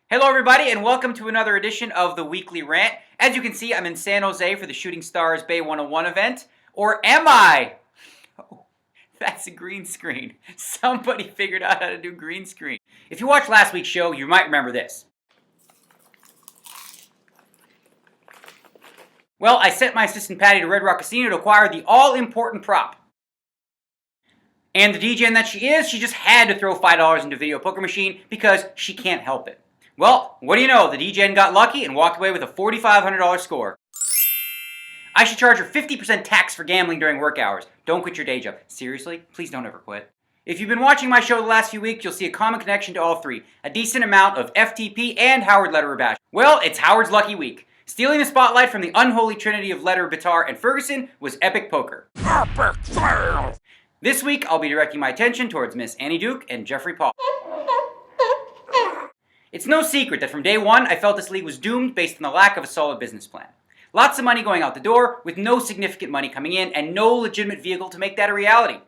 Hello everybody and welcome to another edition of the Weekly Rant. As you can see, I'm in San Jose for the Shooting Stars Bay 101 event. Or am I? Oh, that's a green screen. Somebody figured out how to do green screen. If you watched last week's show, you might remember this. Well, I sent my assistant Patty to Red Rock Casino to acquire the all-important prop. And the DJ that she is, she just had to throw $5 into video poker machine because she can't help it. Well, what do you know? The DJ got lucky and walked away with a $4,500 score. I should charge her 50% tax for gambling during work hours. Don't quit your day job. Seriously? Please don't ever quit. If you've been watching my show the last few weeks, you'll see a common connection to all three. A decent amount of FTP and Howard Lederer bash. Well, it's Howard's lucky week. Stealing the spotlight from the unholy trinity of Lederer, Bitar, and Ferguson was epic poker. Epic fail! This week, I'll be directing my attention towards Miss Annie Duke and Jeffrey Paul. It's no secret that from day one, I felt this league was doomed based on the lack of a solid business plan. Lots of money going out the door, with no significant money coming in, and no legitimate vehicle to make that a reality.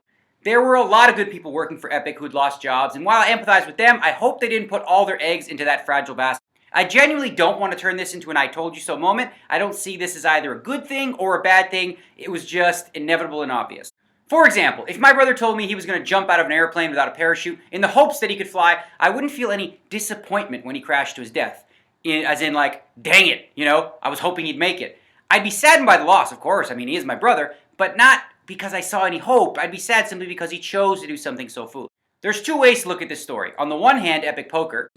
There were a lot of good people working for Epic who'd lost jobs, and while I empathize with them, I hope they didn't put all their eggs into that fragile basket. I genuinely don't want to turn this into an I told you so moment. I don't see this as either a good thing or a bad thing. It was just inevitable and obvious. For example, if my brother told me he was going to jump out of an airplane without a parachute in the hopes that he could fly, I wouldn't feel any disappointment when he crashed to his death. As in like, dang it, I was hoping he'd make it. I'd be saddened by the loss, of course. I mean, he is my brother, but not because I saw any hope. I'd be sad simply because he chose to do something so foolish. There's two ways to look at this story. On the one hand, Epic Poker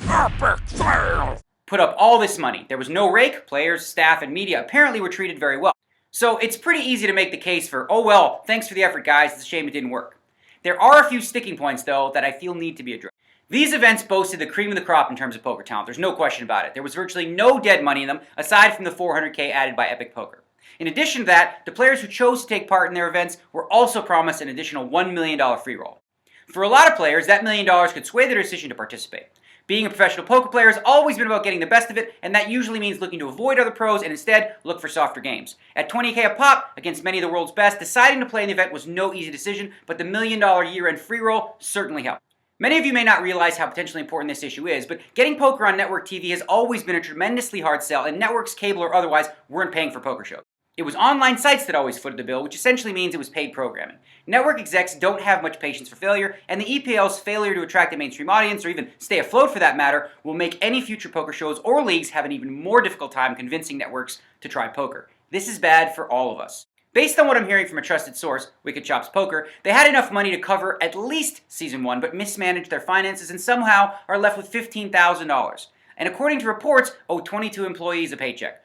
put up all this money. There was no rake. Players, staff, and media apparently were treated very well. So it's pretty easy to make the case for, oh well, thanks for the effort guys, it's a shame it didn't work. There are a few sticking points though that I feel need to be addressed. These events boasted the cream of the crop in terms of poker talent, there's no question about it. There was virtually no dead money in them, aside from the $400K added by Epic Poker. In addition to that, the players who chose to take part in their events were also promised an additional $1 million free roll. For a lot of players, that $1 million could sway their decision to participate. Being a professional poker player has always been about getting the best of it, and that usually means looking to avoid other pros and instead look for softer games. At $20K a pop, against many of the world's best, deciding to play in the event was no easy decision, but the $1 million year-end free roll certainly helped. Many of you may not realize how potentially important this issue is, but getting poker on network TV has always been a tremendously hard sell, and networks, cable or otherwise, weren't paying for poker shows. It was online sites that always footed the bill, which essentially means it was paid programming. Network execs don't have much patience for failure, and the EPL's failure to attract a mainstream audience, or even stay afloat for that matter, will make any future poker shows or leagues have an even more difficult time convincing networks to try poker. This is bad for all of us. Based on what I'm hearing from a trusted source, WickedChopsPoker, they had enough money to cover at least Season 1, but mismanaged their finances and somehow are left with $15,000. And according to reports, owe 22 employees a paycheck.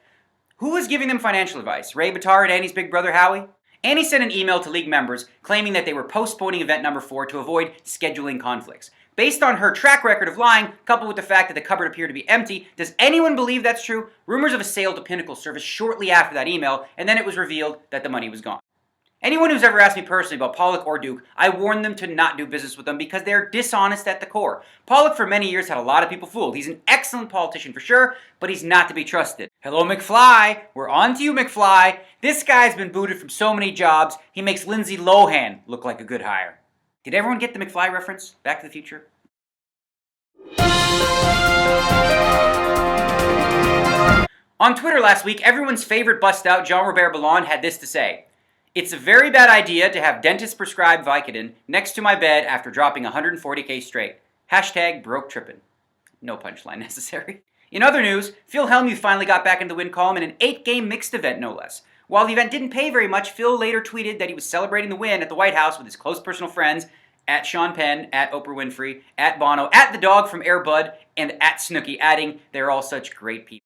Who was giving them financial advice? Ray Bitar and Annie's big brother Howie? Annie sent an email to league members claiming that they were postponing event number 4 to avoid scheduling conflicts. Based on her track record of lying, coupled with the fact that the cupboard appeared to be empty, does anyone believe that's true? Rumors of a sale to Pinnacle surfaced shortly after that email, and then it was revealed that the money was gone. Anyone who's ever asked me personally about Pollock or Duke, I warned them to not do business with them because they're dishonest at the core. Pollock for many years had a lot of people fooled. He's an excellent politician for sure, but he's not to be trusted. Hello McFly, we're on to you McFly. This guy's been booted from so many jobs, he makes Lindsay Lohan look like a good hire. Did everyone get the McFly reference? Back to the Future? On Twitter last week, everyone's favorite bust-out Jean-Robert Ballon had this to say. It's a very bad idea to have dentist prescribed Vicodin next to my bed after dropping 140K straight. Hashtag broke trippin'. No punchline necessary. In other news, Phil Hellmuth finally got back into the win column in an 8-game mixed event, no less. While the event didn't pay very much, Phil later tweeted that he was celebrating the win at the White House with his close personal friends, at Sean Penn, at Oprah Winfrey, at Bono, at the dog from Air Bud, and at Snooki, adding, they're all such great people.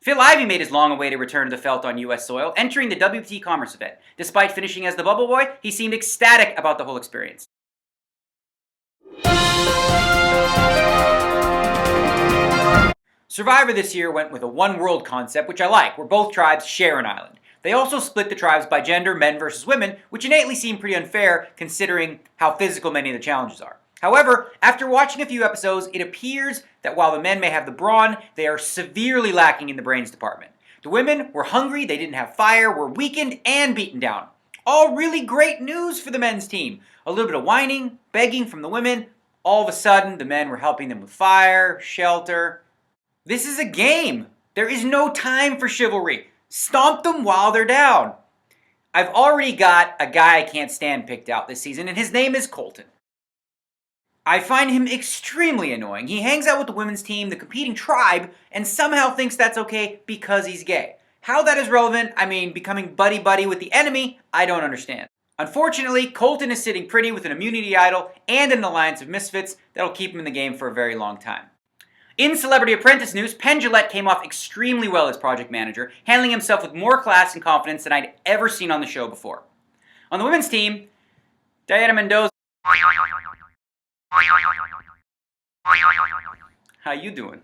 Phil Ivey made his long-awaited return to the felt on U.S. soil, entering the WPT Commerce event. Despite finishing as the bubble boy, he seemed ecstatic about the whole experience. Survivor this year went with a one world concept, which I like, where both tribes share an island. They also split the tribes by gender, men versus women, which innately seemed pretty unfair considering how physical many of the challenges are. However, after watching a few episodes, it appears that while the men may have the brawn, they are severely lacking in the brains department. The women were hungry, they didn't have fire, were weakened and beaten down. All really great news for the men's team. A little bit of whining, begging from the women. All of a sudden, the men were helping them with fire, shelter. This is a game. There is no time for chivalry. Stomp them while they're down. I've already got a guy I can't stand picked out this season, and his name is Colton. I find him extremely annoying. He hangs out with the women's team, the competing tribe, and somehow thinks that's okay because he's gay. How that is relevant, becoming buddy-buddy with the enemy, I don't understand. Unfortunately, Colton is sitting pretty with an immunity idol and an alliance of misfits that'll keep him in the game for a very long time. In Celebrity Apprentice news, Penn Jillette came off extremely well as project manager, handling himself with more class and confidence than I'd ever seen on the show before. On the women's team, Dayana Mendoza. How you doing?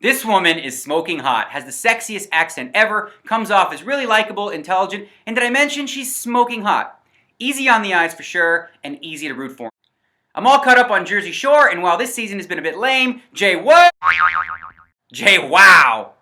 This woman is smoking hot, has the sexiest accent ever, comes off as really likable, intelligent, and did I mention she's smoking hot? Easy on the eyes for sure, and easy to root for. I'm all caught up on Jersey Shore, and while this season has been a bit lame, Wow!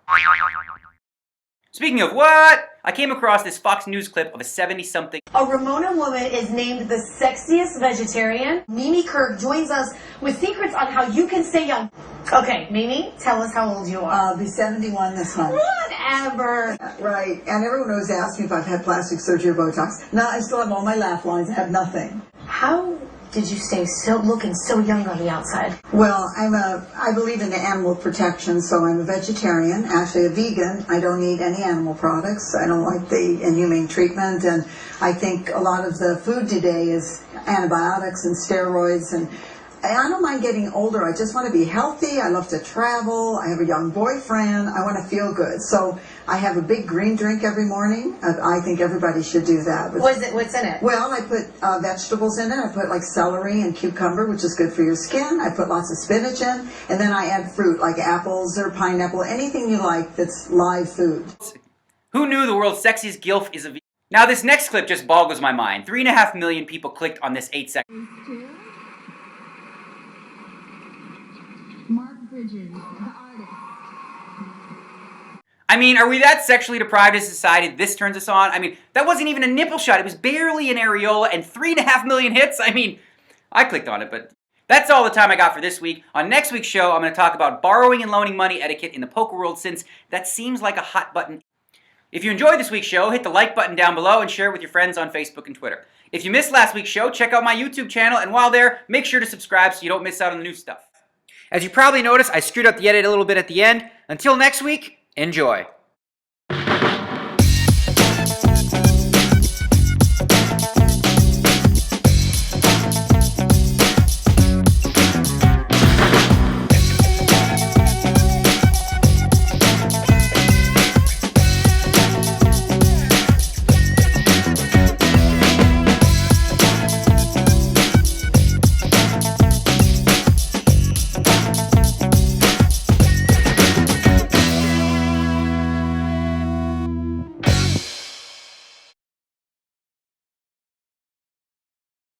Speaking of what, I came across this Fox News clip of a 70-something. A Ramona woman is named the sexiest vegetarian. Mimi Kirk joins us with secrets on how you can stay young. Okay, Mimi, tell us how old you are. I'll be 71 this month. Whatever. Right, and everyone always asks me if I've had plastic surgery or Botox. No, I still have all my laugh lines. I have nothing. How did you stay looking so young on the outside? Well, I believe in the animal protection, so I'm a vegetarian, actually a vegan. I don't eat any animal products. I don't like the inhumane treatment, and I think a lot of the food today is antibiotics and steroids, and I don't mind getting older. I just want to be healthy. I love to travel. I have a young boyfriend. I want to feel good. So I have a big green drink every morning. I think everybody should do that. What's in it? Well, I put vegetables in it. I put like celery and cucumber, which is good for your skin. I put lots of spinach in. And then I add fruit like apples or pineapple, anything you like that's live food. Who knew the world's sexiest gilf is a vegan? Now this next clip just boggles my mind. 3.5 million people clicked on this 8 seconds. Mark Bridges, the artist. Are we that sexually deprived as a society this turns us on? That wasn't even a nipple shot. It was barely an areola and 3.5 million hits. I clicked on it, but that's all the time I got for this week. On next week's show, I'm going to talk about borrowing and loaning money etiquette in the poker world, since that seems like a hot button. If you enjoyed this week's show, hit the like button down below and share it with your friends on Facebook and Twitter. If you missed last week's show, check out my YouTube channel, and while there, make sure to subscribe so you don't miss out on the new stuff. As you probably noticed, I screwed up the edit a little bit at the end. Until next week, enjoy.